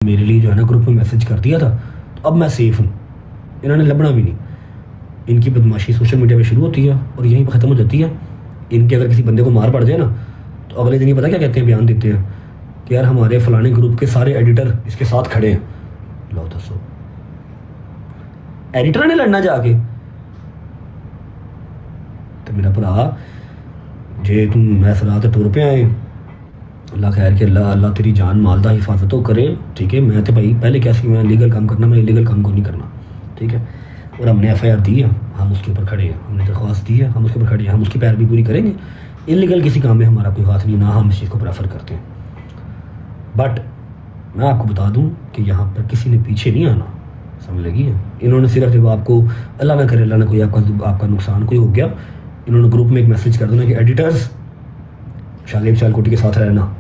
मेरे लिए जो है ना ग्रुप में मैसेज कर दिया था, तो अब मैं सेफ़ हूँ। इन्होंने लबना भी नहीं। इनकी बदमाशी सोशल मीडिया पे शुरू होती है और यहीं पर ख़त्म हो जाती है। इनके अगर किसी बंदे को मार पड़ जाए ना, तो अगले दिन ही पता क्या कहते हैं, बयान देते हैं कि यार हमारे फलाने ग्रुप के सारे एडिटर इसके साथ खड़े हैं। लो दसो, एडिटर ने लड़ना जाके? तो मेरा भरा जे तुम इस रात टुर पे आए, अल्लाह खैर के अल्लाह तेरी जान माल दा हिफाजत हो करे, ठीक है। मैं तो भाई पहले क्या सी मैं लीगल काम करना, मैं इलीगल काम को नहीं करना, ठीक है। और हमने FIR दी है, हम उसके ऊपर खड़े हैं, हमने दरख्वास्त दी है, हम उसके ऊपर खड़े हैं, हम उसकी पैरवी पूरी करेंगे। इलीगल किसी काम में हमारा कोई हाथ नहीं, ना हम इस चीज़ को प्रेफर करते हैं। बट मैं आपको बता दूं कि यहाँ पर किसी ने पीछे नहीं आना, समझ लगी है। इन्होंने सिर्फ जब आपको अल्लाह ना करे, अल्लाह ना कोई आपका नुकसान कोई हो गया, इन्होंने ग्रुप में एक मैसेज कर देना कि एडिटर्स शालिब सियालकोटी के साथ रहना,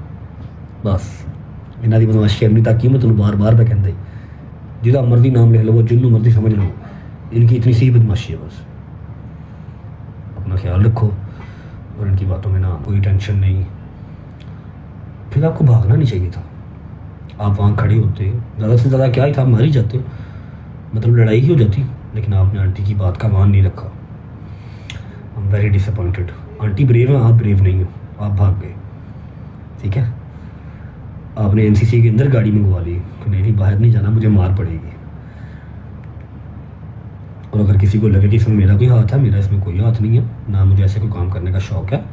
बस। इन्हों की बदमाशी अपनी ताकि मैं तुम्हें बार बार पे कहते जिदा मर्जी नाम लिख लो, वो जिन्हों मर्जी समझ लो, इनकी इतनी सी बदमाशी है। बस अपना ख्याल रखो और इनकी बातों में ना कोई टेंशन नहीं। फिर आपको भागना नहीं चाहिए था, आप वहाँ खड़े होते, ज़्यादा से ज़्यादा क्या ही था, मार ही जाते, मतलब लड़ाई ही हो जाती। लेकिन आपने आंटी की बात का मान नहीं रखा। I am very disappointed. Aunty brave हैं, आप ब्रेव नहीं हो, आप भाग गए, ठीक है। आपने MCC के अंदर गाड़ी मंगवा ली कि नहीं बाहर नहीं जाना, मुझे मार पड़ेगी। और अगर किसी को लगे कि इसमें मेरा कोई हाथ है, मेरा इसमें कोई हाथ नहीं है, ना मुझे ऐसे कोई काम करने का शौक़ है।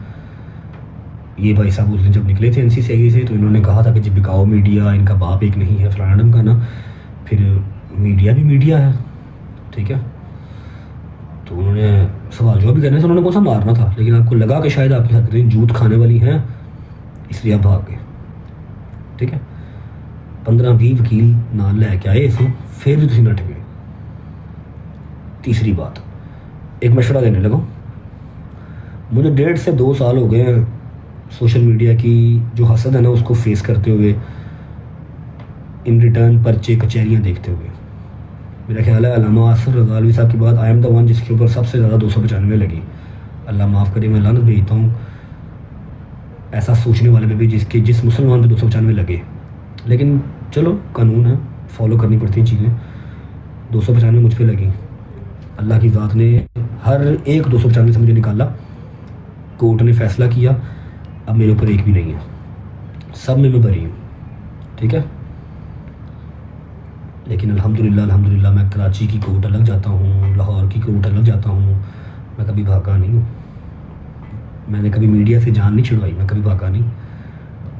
ये भाई साहब उस दिन जब निकले थे NCC से, तो इन्होंने कहा था कि जब बिकाओ मीडिया, इनका बाप एक नहीं है, फलाना का ना। फिर मीडिया भी मीडिया है, ठीक है। तो उन्होंने सवाल जवाब भी करने से उन्होंने कौन सा मारना था, लेकिन आपको लगा कि शायद आपके साथ जूत खाने वाली हैं, इसलिए आप भाग गए, ठीक है। 15-20 वकील ना लैके आए इसको, फिर भी तुम नट गए। तीसरी बात, एक मशवरा देने लगा, मुझे 1.5 से 2 साल हो गए हैं सोशल मीडिया की जो हसद है ना उसको फेस करते हुए, इन रिटर्न पर्चे कचहरियाँ देखते हुए। मेरा ख्याल है अल्लामा आसिफ रज़ावी साहब के बाद आई एम द वन जिसके ऊपर सबसे ज़्यादा 295 लगी। अल्लाह माफ़ करे, मैं लानत भेजता हूँ ऐसा सोचने वाले पे भी जिस मुसलमान पे 295 लगे। लेकिन चलो कानून है, फॉलो करनी पड़ती हैं चीज़ें। 295 मुझ पर लगी, अल्लाह की ज़ात ने हर एक 295 से मुझे निकाला, कोर्ट ने फैसला किया, अब मेरे ऊपर एक भी नहीं है, सब में मैं बरी हूँ, ठीक है। लेकिन अल्हम्दुलिल्लाह मैं कराची की कोर्ट अलग जाता हूँ, लाहौर की कोर्ट अलग जाता हूँ, मैं कभी भागा नहीं हूँ। मैंने कभी मीडिया से जान नहीं छिड़वाई, मैं कभी भागा नहीं,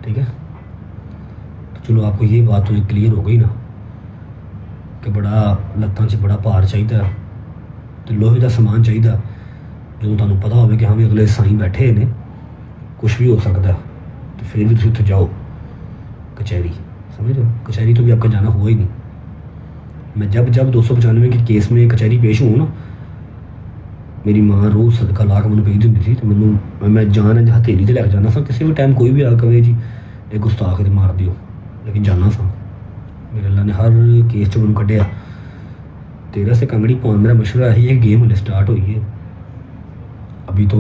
ठीक है। तो चलो आपको ये बात तो क्लियर हो गई ना कि बड़ा लत्तां से बड़ा भार चाहिए, तो लोहे का समान चाहिए जो तुहानू पता हो कि हाँ भी अगले साईं बैठे ने, कुछ भी हो सकता है। तो फिर भी तुम उत्थे जाओ कचहरी, समझ लो, कचहरी तो भी आपका जाना हुआ ही नहीं। मैं जब 295 के केस में कचहरी पेश हूँ ना, मेरी माँ रोज़ सदका ला के मैंने भेज दी थी, तो मैं जान हथेली से लैके जाना सा, किसी भी टाइम कोई भी आ कहे जी एक गुस्ताख तो मार दियो, लेकिन जाना सा। मेरे अल्लाह ने हर केस च मैंने कढ़िया। तेरा से कंगड़ी पान मेरा मशवरा है, ये गेम हले स्टार्ट हुई है, अभी तो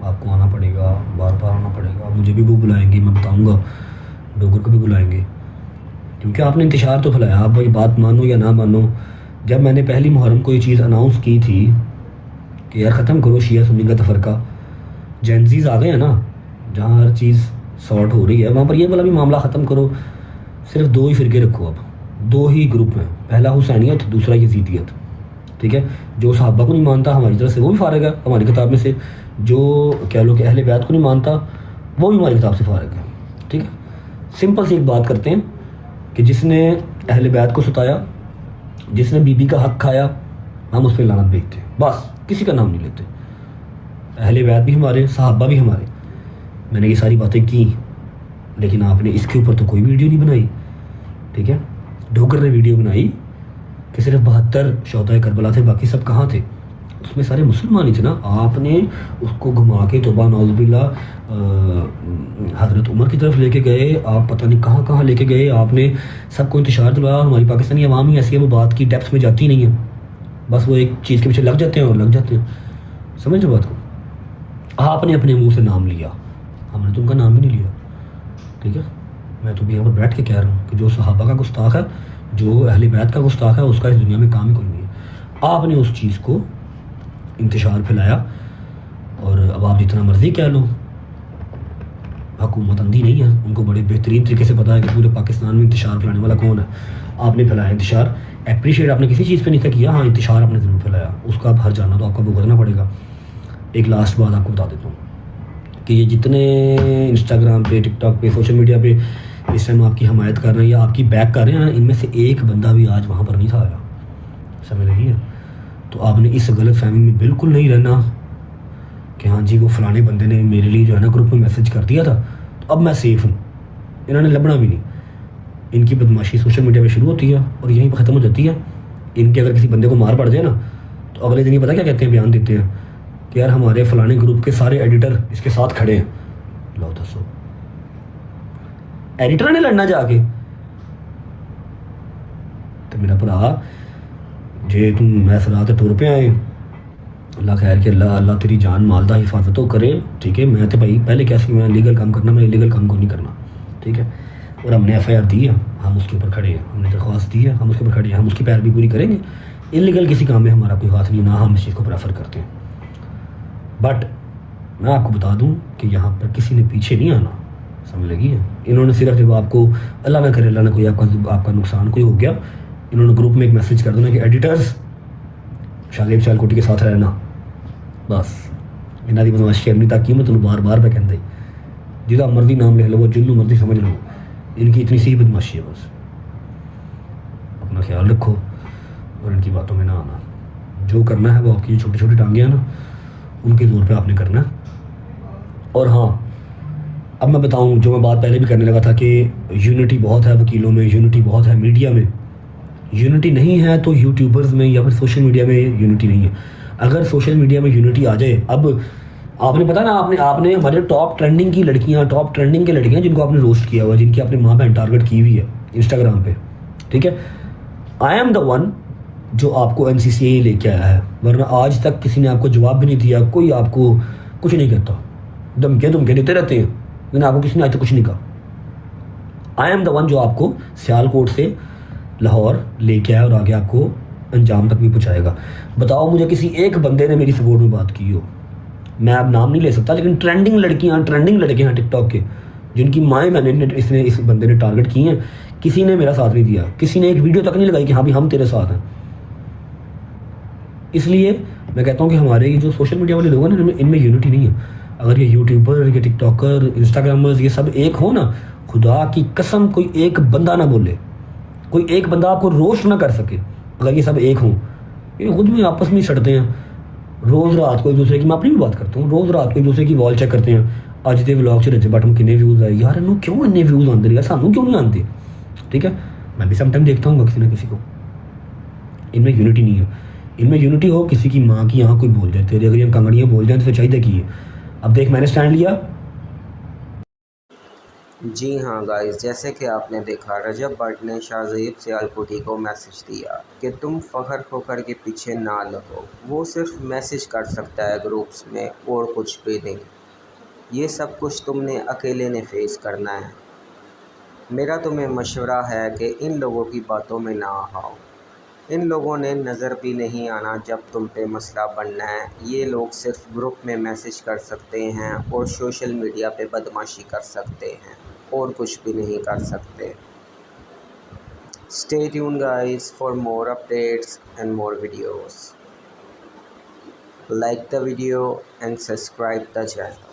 आपको आना पड़ेगा, बार बार आना पड़ेगा। मुझे भी वो बुलाएंगे, मैं बताऊंगा, डोगर को भी बुलाएंगे, क्योंकि आपने इंतशार तो फैलाया। आप भाई बात मानो या ना मानो, जब मैंने पहली मुहर्रम को ये चीज़ अनाउंस की थी कि यार ख़त्म करो शिया सुन्नी का तफरका, जेंजीज आ गए हैं ना, जहाँ हर चीज़ सॉर्ट हो रही है, वहाँ पर ये वाला भी मामला ख़त्म करो। सिर्फ 2 ही फ़िरके रखो, अब 2 ही ग्रुप हैं, पहला हुसैनियत, दूसरा यजीदियत, ठीक है। जो सहाबा को नहीं मानता हमारी तरफ से वो भी फारिग है हमारी किताब में से, जो कह लो कि अहले बैत को नहीं मानता वो भी हमारी किताब से फारिग है, ठीक है। सिंपल सी एक बात करते हैं कि जिसने अहले बैत को सताया, जिसने बीबी का हक खाया, हम उस पर लानत भेजते हैं, बस किसी का नाम नहीं लेते। अहले बैत भी हमारे, सहाबा भी हमारे। मैंने ये सारी बातें की, लेकिन आपने इसके ऊपर तो कोई वीडियो नहीं बनाई, ठीक है। डोगर ने वीडियो बनाई कि सिर्फ 72 शोहदाए करबला थे, बाकी सब कहाँ थे, उसमें सारे मुसलमान ही थे ना। आपने उसको घुमा के तौबा नौज़ुबिल्लाह हज़रत उमर की तरफ लेके गए, आप पता नहीं कहाँ कहाँ लेके गए, आपने सबको इंतशार दिलवाया। हमारी पाकिस्तानी अवाम ही ऐसी है, वो बात की डेप्थ में जाती नहीं है, बस वो एक चीज़ के पीछे लग जाते हैं और लग जाते हैं, समझ लो बात को। आपने अपने मुँह से नाम लिया, हमने तो उनका नाम भी नहीं लिया, ठीक है। मैं तो भी यहाँ पर बैठ के कह रहा हूँ कि जो सहाबा का गुस्ताख है, जो अहले बैत का गुस्ताख है, उसका इस दुनिया में काम ही कोई नहीं है। आपने उस चीज़ को इंतशार फैलाया, और अब आप जितना मर्ज़ी कह लो, हुकूमत अंधी नहीं है, उनको बड़े बेहतरीन तरीके से पता है कि पूरे पाकिस्तान में इंतशार फैलाने वाला कौन है। आपने फैलाया इंतशार, अप्रिशिएट आपने किसी चीज़ पे नहीं था किया, हाँ इंतशार आपने ज़रूर फैलाया, उसका आप हर जाना तो आपको भुगतना पड़ेगा। एक लास्ट बात आपको बता देता हूँ कि ये जितने इंस्टाग्राम पे, टिकटॉक पे, सोशल मीडिया पे इस टाइम आपकी हमायत कर रहे हैं या आपकी बैक कर रहे हैं, इनमें से एक बंदा भी आज वहाँ पर नहीं था आया, समझ रही है। तो आपने इस गलत फहमी में बिल्कुल नहीं रहना कि हाँ जी वो फलाने बंदे ने मेरे लिए जो है ना ग्रुप में मैसेज कर दिया था तो अब मैं सेफ़ हूँ। इन्होंने लबना भी नहीं। इनकी बदमाशी सोशल मीडिया पे शुरू होती है और यहीं पर ख़त्म हो जाती है। इनके अगर किसी बंदे को मार पड़ जाए ना तो अगले दिन ही पता क्या कहते हैं, बयान देते हैं कि यार हमारे फलाने ग्रुप के सारे एडिटर इसके साथ खड़े हैं। लो दसो, एडिटर ने लड़ना जाके? तो मेरा भरा जे तुम मैं सलाह तो टुर पे आए, अल्लाह खैर कि अल्लाह तेरी जान माल दा हिफाजत तो करे, ठीक है। मैं तो भाई पहले क्या सी मैं लीगल काम करना, मैं इलीगल काम को नहीं करना, ठीक है। और हमने FIR दी है, हम उसके ऊपर खड़े हैं, हमने दरख्वास्त दी है, हम उसके ऊपर खड़े हैं, हम उसकी पैरवी पूरी करेंगे। इलीगल किसी काम में हमारा कोई हाथ नहीं, ना हम इस चीज़ को प्रेफर करते हैं। बट मैं आपको बता दूं कि यहाँ पर किसी ने पीछे नहीं आना, समझ लगी है। इन्होंने सिर्फ जब आपको अल्लाह ना करे, अल्लाह ना कोई आपका नुकसान कोई हो गया, इन्होंने ग्रुप में एक मैसेज कर देना कि एडिटर्स शादेब सियालकोटी के साथ रहना, बस। इन्हों की बदमाशी करनी ताकि मैं तुम्हें बार बार मैं कहता ही जिदा मर्जी नाम लिख लो, जिन्हों मर्जी समझ लो, इनकी इतनी सी बदमाशी है। बस अपना ख्याल रखो और इनकी बातों में ना आना। जो करना है वो आपकी जो छोटी छोटी टांगे हैं ना, उनके जोर पे आपने करना है। और हाँ, अब मैं बताऊं जो मैं बात पहले भी करने लगा था कि यूनिटी बहुत है वकीलों में, यूनिटी बहुत है मीडिया में। यूनिटी नहीं है तो यूट्यूबर्स में या फिर सोशल मीडिया में यूनिटी नहीं है। अगर सोशल मीडिया में यूनिटी आ जाए, अब आपने पता ना, आपने हमारे टॉप ट्रेंडिंग की लड़कियां, टॉप ट्रेंडिंग के लड़कियां जिनको आपने रोस्ट किया हुआ, जिनकी आपने माँ बहन टारगेट की हुई है इंस्टाग्राम पे, ठीक है। आई एम द वन जो आपको NCCA लेके आया है, वरना आज तक किसी ने आपको जवाब भी नहीं दिया, कोई आपको कुछ नहीं कहता, धमके देते रहते हैं, लेकिन आपको किसी ने आज तक कुछ नहीं कहा। आई एम द वन जो आपको सियालकोट से लाहौर लेके आया और आगे आपको अंजाम तक भी पहुँचाएगा। बताओ मुझे किसी एक बंदे ने मेरी सपोर्ट में बात की हो, मैं अब नाम नहीं ले सकता, लेकिन ट्रेंडिंग लड़के हैं टिकटॉक के, जिनकी माएँ मैंने इस बंदे ने टारगेट की हैं, किसी ने मेरा साथ नहीं दिया, किसी ने एक वीडियो तक नहीं लगाई कि हाँ भी हम तेरे साथ हैं। इसलिए मैं कहता हूँ कि हमारे ये जो सोशल मीडिया वाले लोग हैं ना, इनमें यूनिटी नहीं है। अगर ये यूट्यूबर, ये टिकटॉकर, इंस्टाग्रामर्स, ये सब एक हो ना, खुदा की कसम कोई एक बंदा ना बोले, कोई एक बंदा आपको रोस्ट ना कर सके, अगर ये सब एक हों। ये खुद में आपस में सड़ते हैं, रोज़ रात को एक दूसरे की, मैं अपनी भी बात करता हूँ, रोज़ रात को एक दूसरे की वॉल चेक करते हैं। अज के व्लॉग च रजे बटम किन्ने व्यूज़ आए, यार इन्हों क्यों इन्ने व्यूज़ आते यार, सानू क्यों नहीं आते, ठीक है। मैं भी समटाइम देखता हूँ किसी ना किसी को। इनमें यूनिटी नहीं है। इनमें यूनिटी हो किसी की माँ की यहाँ कोई बोल जाए, तेरे अगर ये कंगड़ियाँ बोल जाए तो फिर चाहिए कि अब देख मैंने स्टैंड लिया। जी हाँ गाइस, जैसे कि आपने देखा, रजब भट्ट ने शाहज़ेब सियालकोटी को मैसेज दिया कि तुम फ़ख्र खोखर के पीछे ना लगो, वो सिर्फ मैसेज कर सकता है ग्रुप्स में और कुछ भी नहीं, ये सब कुछ तुमने अकेले ने फेस करना है। मेरा तुम्हें मशवरा है कि इन लोगों की बातों में ना आओ। इन लोगों ने नज़र भी नहीं आना जब तुम पे मसला बनना है। ये लोग सिर्फ ग्रुप में मैसेज कर सकते हैं और सोशल मीडिया पे बदमाशी कर सकते हैं और कुछ भी नहीं कर सकते। Stay tuned guys for more updates and more videos. Like the video and subscribe the channel.